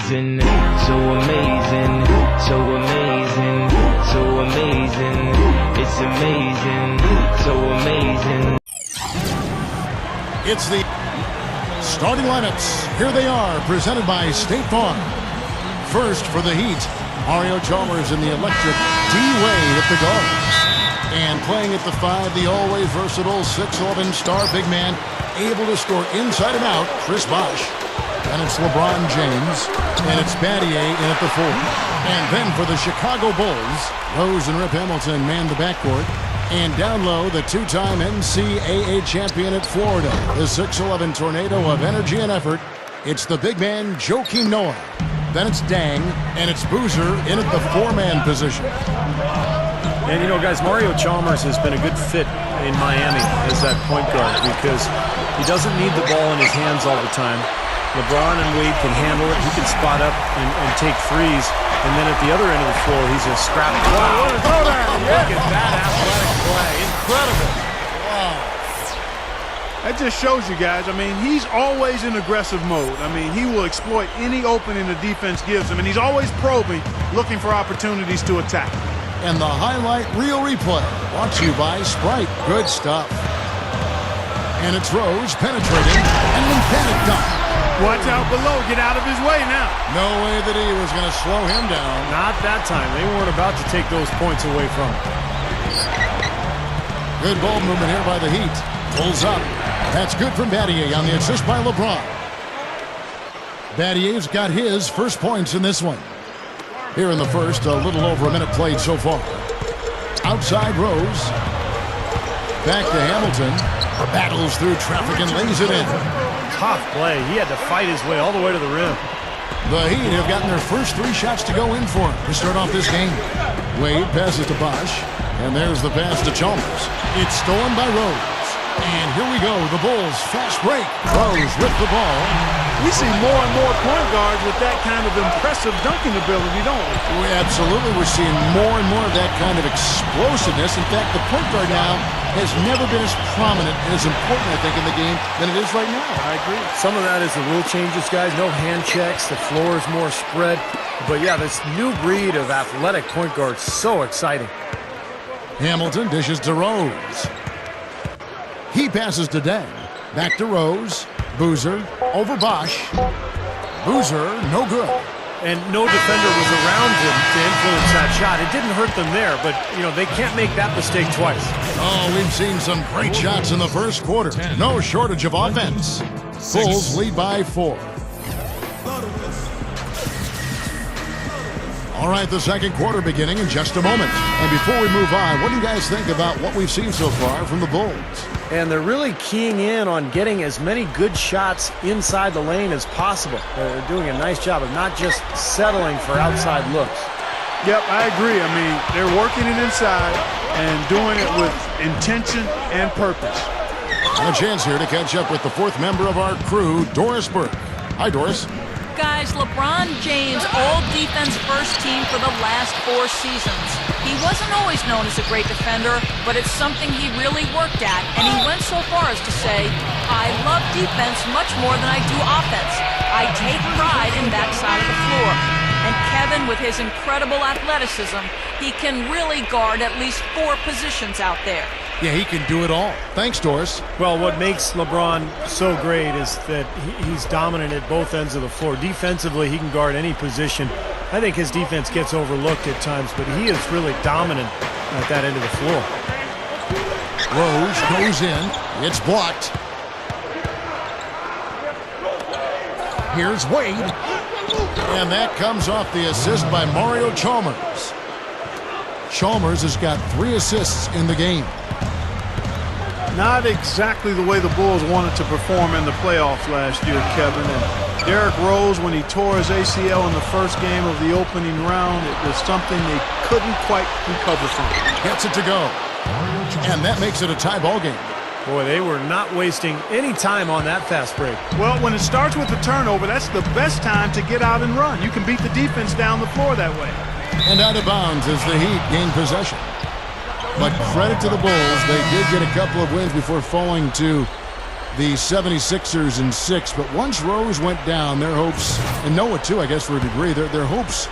amazing, so amazing, so amazing, so amazing. It's amazing, so amazing. It's the starting lineups. Here they are, presented by State Farm. First for the Heat, Mario Chalmers in the electric D-Wade at the guards. And playing at the 5, the always versatile 6'11" star big man, able to score inside and out, Chris Bosh. And it's LeBron James, and it's Battier in at the 4. And then for the Chicago Bulls, Rose and Rip Hamilton man the backcourt. And down low, the two-time NCAA champion at Florida, the 6'11" tornado of energy and effort. It's the big man, Joakim Noah. Then it's Dang, and it's Boozer in at the 4-man position. And, you know, guys, Mario Chalmers has been a good fit in Miami as that point guard because he doesn't need the ball in his hands all the time. LeBron and Wade can handle it. He can spot up and take threes. And then at the other end of the floor, he's a scrap. Wow, what a throwdown! Look at that athletic play. Incredible. Wow. That just shows you guys, I mean, he's always in aggressive mode. I mean, he will exploit any opening the defense gives him, and he's always probing, looking for opportunities to attack. And the highlight reel replay, brought to you by Sprite. Good stuff. And it's Rose penetrating and an emphatic dunk. Watch out below. Get out of his way now. No way that he was going to slow him down. Not that time. They weren't about to take those points away from him. Good ball movement here by the Heat. Pulls up. That's good from Battier on the assist by LeBron. Battier's got his first points in this one. Here in the first, a little over a minute played so far. Outside Rose. Back to Hamilton. Battles through traffic and lays it in. Tough play. He had to fight his way all the way to the rim. The Heat have gotten their first 3 shots to go in for him to start off this game. Wade passes to Bosh. And there's the pass to Chalmers. It's stolen by Rose. And here we go, the Bulls fast break. Rose with the ball. We see more and more point guards with that kind of impressive dunking ability, don't we? Absolutely. We're seeing more and more of that kind of explosiveness. In fact, the point guard now has never been as prominent and as important, I think, in the game than it is right now. I agree. Some of that is the rule changes, guys. No hand checks. The floor is more spread. But, yeah, this new breed of athletic point guard, so exciting. Hamilton dishes to Rose. He passes to Deng. Back to Rose. Boozer over Bosh. Boozer, no good. And no defender was around him to influence that shot. It didn't hurt them there, but, you know, they can't make that mistake twice. Oh, we've seen some great shots in the first quarter. No shortage of offense. Bulls lead by 4. All right, the second quarter beginning in just a moment. And before we move on, what do you guys think about what we've seen so far from the Bulls? And they're really keying in on getting as many good shots inside the lane as possible. They're doing a nice job of not just settling for outside looks. Yep, I agree. I mean, they're working it inside and doing it with intention and purpose. And a chance here to catch up with the 4th member of our crew, Doris Burke. Hi, Doris. Guys, LeBron James, all-defense first team for the last 4 seasons. He wasn't always known as a great defender, but it's something he really worked at, and he went so far as to say, I love defense much more than I do offense. I take pride in that side of the floor. And Kevin, with his incredible athleticism, he can really guard at least 4 positions out there. Yeah, he can do it all. Thanks, Doris. Well, what makes LeBron so great is that he's dominant at both ends of the floor. Defensively, he can guard any position. I think his defense gets overlooked at times, but he is really dominant at that end of the floor. Rose goes in. It's blocked. Here's Wade. And that comes off the assist by Mario Chalmers. Chalmers has got 3 assists in the game. Not exactly the way the Bulls wanted to perform in the playoffs last year, Kevin. And Derrick Rose, when he tore his ACL in the first game of the opening round, it was something they couldn't quite recover from. Gets it to go. And that makes it a tie ball game. Boy, they were not wasting any time on that fast break. Well, when it starts with a turnover, that's the best time to get out and run. You can beat the defense down the floor that way. And out of bounds as the Heat gain possession. But credit to the Bulls, they did get a couple of wins before falling to the 76ers in 6. But once Rose went down, their hopes, and Noah too, I guess, for a degree, their hopes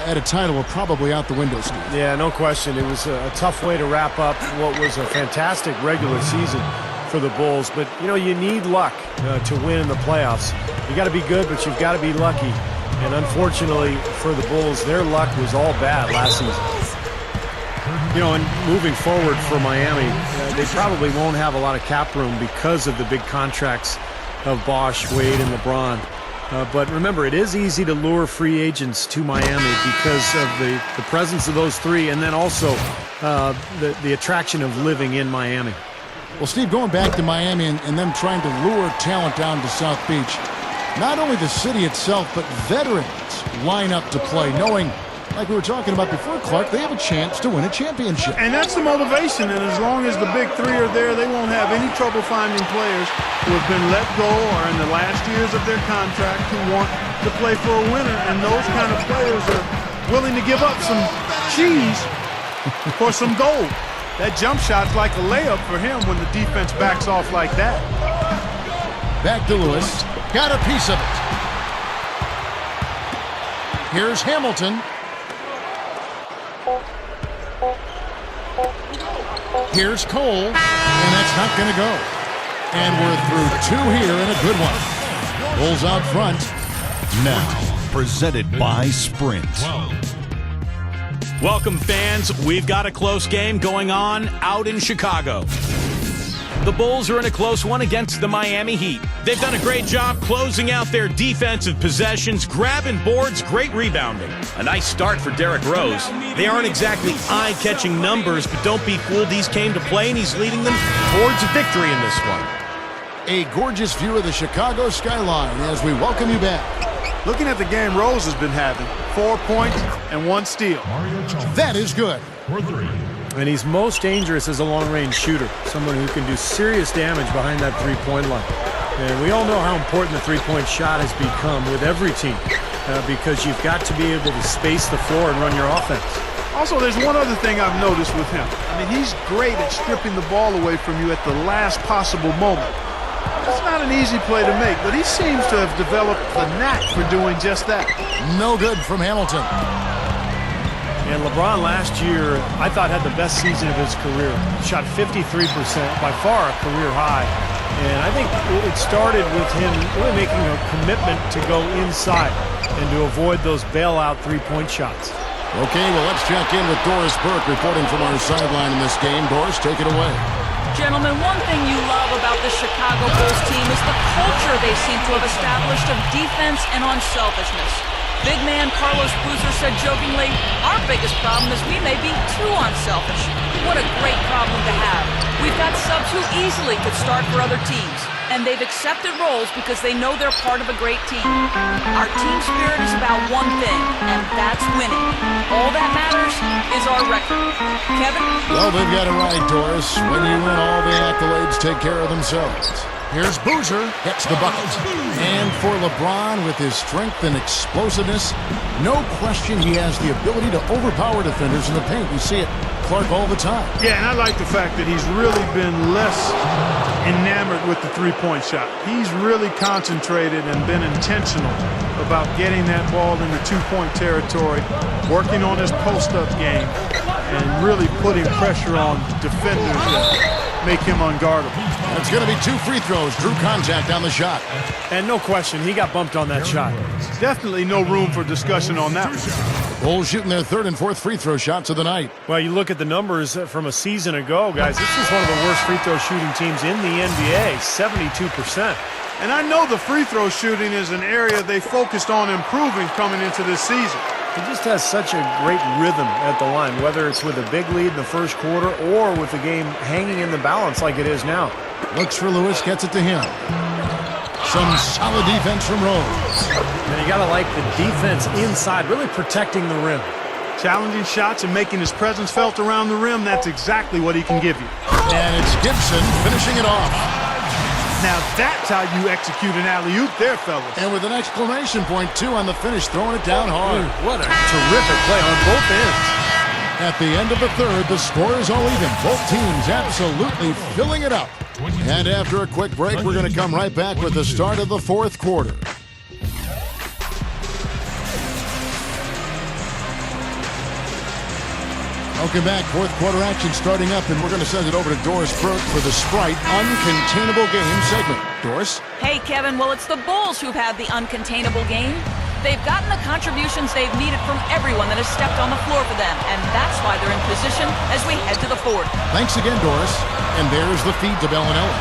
at a title were probably out the window, Steve. Yeah, no question. It was a tough way to wrap up what was a fantastic regular season for the Bulls. But, you know, you need luck to win in the playoffs. You got to be good, but you've got to be lucky. And unfortunately for the Bulls, their luck was all bad last season. You know, and moving forward for Miami, they probably won't have a lot of cap room because of the big contracts of Bosh, Wade, and LeBron. But remember, it is easy to lure free agents to Miami because of the presence of those three, and then also the attraction of living in Miami. Well, Steve, going back to Miami and them trying to lure talent down to South Beach, not only the city itself, but veterans line up to play, knowing, like we were talking about before, Clark, they have a chance to win a championship. And that's the motivation, and as long as the big three are there, they won't have any trouble finding players who have been let go or in the last years of their contract who want to play for a winner, and those kind of players are willing to give up some cheese for some gold. That jump shot's like a layup for him when the defense backs off like that. Back to Lewis. Got a piece of it. Here's Hamilton. Here's Cole. And that's not going to go. And we're through 2 here and a good one. Bulls out front. Now, presented by Sprint. Welcome, fans. We've got a close game going on out in Chicago. The Bulls are in a close one against the Miami Heat. They've done a great job closing out their defensive possessions, grabbing boards, great rebounding. A nice start for Derrick Rose. They aren't exactly eye-catching numbers, but don't be fooled. He's came to play, and he's leading them towards a victory in this one. A gorgeous view of the Chicago skyline as we welcome you back. Looking at the game Rose has been having, 4 points and 1 steal. That is good. And he's most dangerous as a long-range shooter, someone who can do serious damage behind that three-point line. And we all know how important the three-point shot has become with every team because you've got to be able to space the floor and run your offense. Also, there's one other thing I've noticed with him. I mean, he's great at stripping the ball away from you at the last possible moment. It's not an easy play to make, but he seems to have developed the knack for doing just that. No good from Hamilton. And LeBron last year, I thought, had the best season of his career. Shot 53%, by far a career high. And I think it started with him really making a commitment to go inside and to avoid those bailout three-point shots. Okay, well, let's check in with Doris Burke reporting from our sideline in this game. Doris, take it away. Gentlemen, one thing you love about the Chicago Bulls team is the culture they seem to have established of defense and unselfishness. Big man Carlos Boozer said jokingly, "Our biggest problem is we may be too unselfish." What a great problem to have. We've got subs who easily could start for other teams, and they've accepted roles because they know they're part of a great team. Our team spirit is about one thing, and that's winning. All that matters is our record. Kevin? Well, they've got it right, Doris. When you win, all the accolades take care of themselves. Here's Boozer, gets the bucket. And for LeBron, with his strength and explosiveness, no question he has the ability to overpower defenders in the paint. We see it, Clark, all the time. Yeah, and I like the fact that he's really been less enamored with the three-point shot. He's really concentrated and been intentional about getting that ball into two-point territory, working on his post-up game, and really putting pressure on defenders that make him unguardable. It's going to be 2 free throws. Drew contact on the shot. And no question, he got bumped on that shot. Definitely no room for discussion on that one. Bulls shooting their 3rd and 4th free throw shots of the night. Well, you look at the numbers from a season ago, guys. This is one of the worst free throw shooting teams in the NBA, 72%. And I know the free throw shooting is an area they focused on improving coming into this season. He just has such a great rhythm at the line, whether it's with a big lead in the first quarter or with the game hanging in the balance like it is now. Looks for Lewis, gets it to him. Some solid defense from Rose. And you got to like the defense inside, really protecting the rim. Challenging shots and making his presence felt around the rim, that's exactly what he can give you. And it's Gibson finishing it off. Now that's how you execute an alley-oop there, fellas. And with an exclamation point, too, on the finish, throwing it down hard. What a terrific play on both ends. At the end of the third, the score is all even. Both teams absolutely filling it up. And after a quick break, we're going to come right back with the start of the fourth quarter. Welcome back. Fourth quarter action starting up, and we're going to send it over to Doris Burke for the Sprite Uncontainable Game segment. Doris? Hey, Kevin. Well, it's the Bulls who've had the uncontainable game. They've gotten the contributions they've needed from everyone that has stepped on the floor for them, and that's why they're in position as we head to the fourth. Thanks again, Doris. And there's the feed to Bellinelli.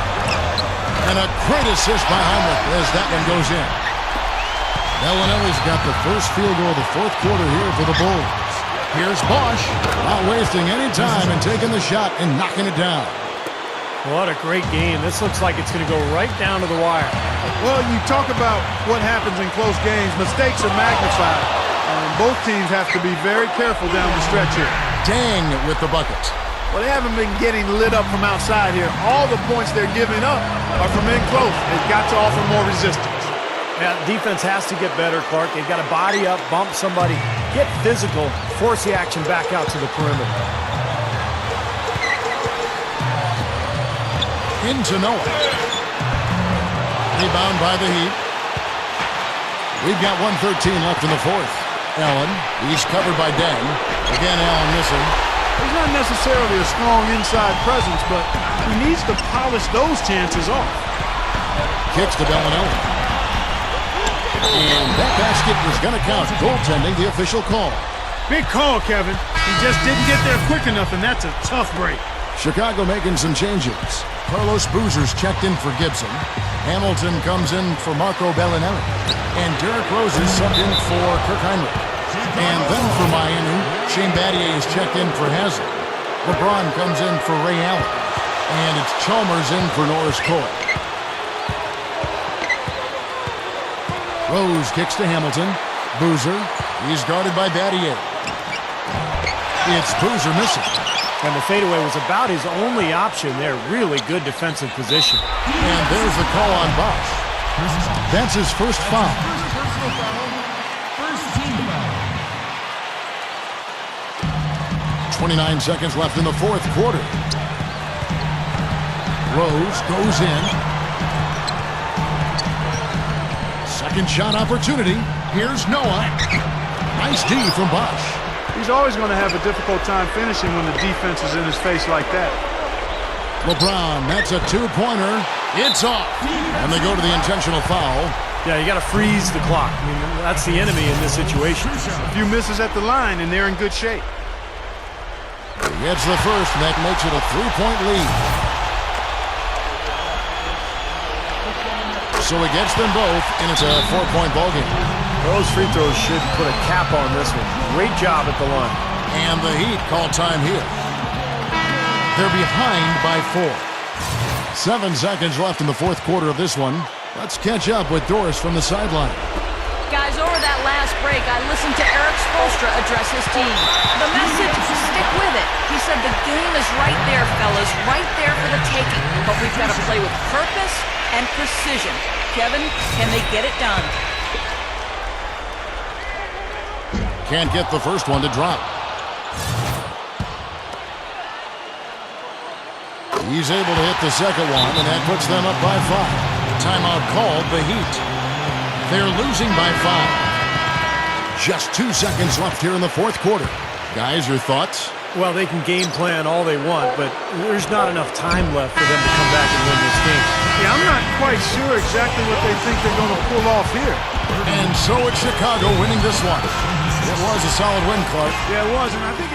And a great assist by Heinrich as that one goes in. Bellinelli's got the first field goal of the fourth quarter here for the Bulls. Here's Bosch, not wasting any time and taking the shot and knocking it down. What a great game. This looks like it's going to go right down to the wire. Well, you talk about what happens in close games. Mistakes are magnified. Both teams have to be very careful down the stretch here. Dang with the buckets. Well, they haven't been getting lit up from outside here. All the points they're giving up are from in close. They've got to offer more resistance. Yeah, defense has to get better, Clark. They've got to body up, bump somebody, get physical, force the action back out to the perimeter. Into Noah. Rebound by the Heat. We've got 1:13 left in the fourth. Allen, he's covered by Deng. Again, Allen missing. He's not necessarily a strong inside presence, but he needs to polish those chances off. Kicks to Bellinelli. And that basket was going to count. Goaltending, the official call. Big call, Kevin. He just didn't get there quick enough, and that's a tough break. Chicago making some changes. Carlos Boozer's checked in for Gibson. Hamilton comes in for Marco Bellinelli. And Derrick Rose is subbed in for Kirk Heinrich. And then for Miami, Shane Battier is checked in for Hazard. LeBron comes in for Ray Allen. And it's Chalmers in for Norris Cole. Rose kicks to Hamilton. Boozer, he's guarded by Battier. It's Boozer missing. And the fadeaway was about his only option there. Really good defensive position. And there's the call on Bosch. That's his first foul. 29 seconds left in the fourth quarter. Rose goes in. Second shot opportunity. Here's Noah. Nice D from Bosch. He's always going to have a difficult time finishing when the defense is in his face like that. LeBron, that's a two-pointer. It's off. And they go to the intentional foul. Yeah, you got to freeze the clock. I mean, that's the enemy in this situation. A few misses at the line, and they're in good shape. He gets the first, and that makes it a three-point lead. So he gets them both, and it's a four-point ballgame. Those free throws should put a cap on this one. Great job at the line. And the Heat call time here. They're behind by 4. 7 seconds left in the fourth quarter of this one. Let's catch up with Doris from the sideline. Guys, over that last break, I listened to Eric Spoelstra address his team. The message, stick with it. He said the game is right there, fellas, right there for the taking. But we've got to play with purpose and precision. Kevin, can they get it done? Can't get the first one to drop. He's able to hit the second one, and that puts them up by 5. Timeout called, the Heat. They're losing by 5. Just 2 seconds left here in the fourth quarter. Guys, your thoughts? Well, they can game plan all they want, but there's not enough time left for them to come back and win this game. Yeah, I'm not quite sure exactly what they think they're going to pull off here. And so it's Chicago winning this one. It was a solid win, Clark. Yeah, it was, and I think